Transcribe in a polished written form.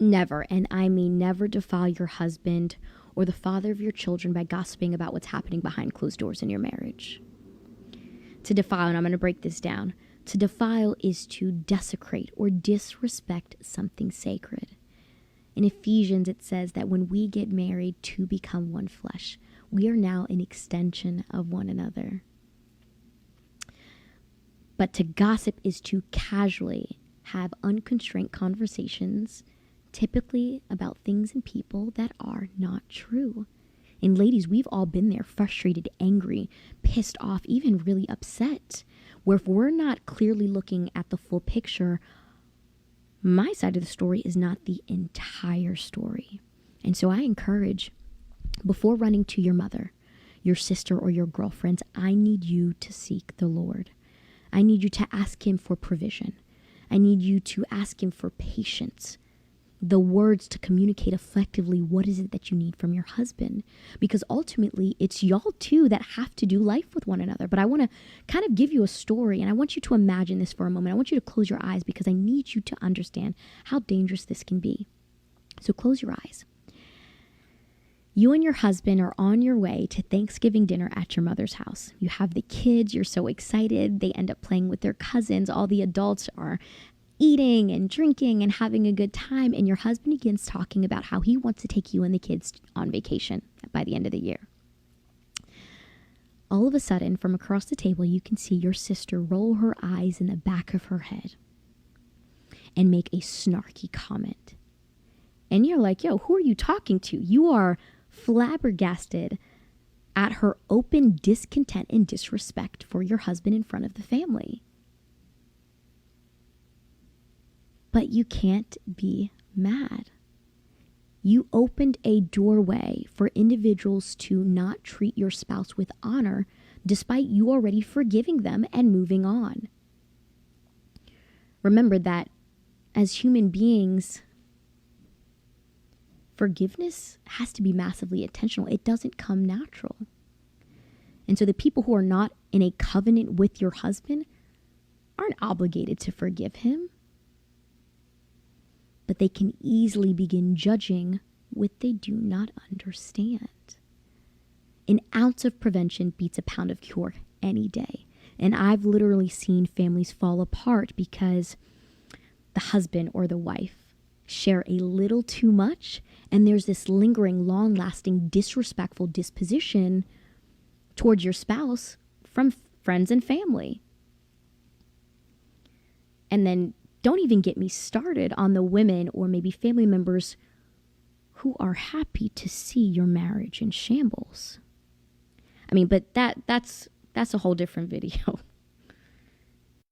Never, and I mean never, defile your husband or the father of your children by gossiping about what's happening behind closed doors in your marriage. To defile, and I'm going to break this down, to defile is to desecrate or disrespect something sacred. In Ephesians, it says that when we get married to become one flesh, we are now an extension of one another. But to gossip is to casually have unconstrained conversations, typically about things and people that are not true. And ladies, we've all been there, frustrated, angry, pissed off, even really upset, where if we're not clearly looking at the full picture, my side of the story is not the entire story. And so I encourage, before running to your mother, your sister, or your girlfriends, I need you to seek the Lord. I need you to ask him for provision. I need you to ask him for patience, the words to communicate effectively what is it that you need from your husband. Because ultimately, it's y'all two that have to do life with one another. But I want to kind of give you a story, and I want you to imagine this for a moment. I want you to close your eyes because I need you to understand how dangerous this can be. So close your eyes. You and your husband are on your way to Thanksgiving dinner at your mother's house. You have the kids, you're so excited. They end up playing with their cousins. All the adults are eating and drinking and having a good time. And your husband begins talking about how he wants to take you and the kids on vacation by the end of the year. All of a sudden, from across the table, you can see your sister roll her eyes in the back of her head and make a snarky comment. And you're like, yo, who are you talking to? You are flabbergasted at her open discontent and disrespect for your husband in front of the family. But you can't be mad. You opened a doorway for individuals to not treat your spouse with honor, despite you already forgiving them and moving on. Remember that as human beings, forgiveness has to be massively intentional. It doesn't come natural. And so the people who are not in a covenant with your husband aren't obligated to forgive him, but they can easily begin judging what they do not understand. An ounce of prevention beats a pound of cure any day. And I've literally seen families fall apart because the husband or the wife share a little too much, and there's this lingering, long-lasting, disrespectful disposition towards your spouse from friends and family. And then don't even get me started on the women or maybe family members who are happy to see your marriage in shambles. I mean, but that's a whole different video.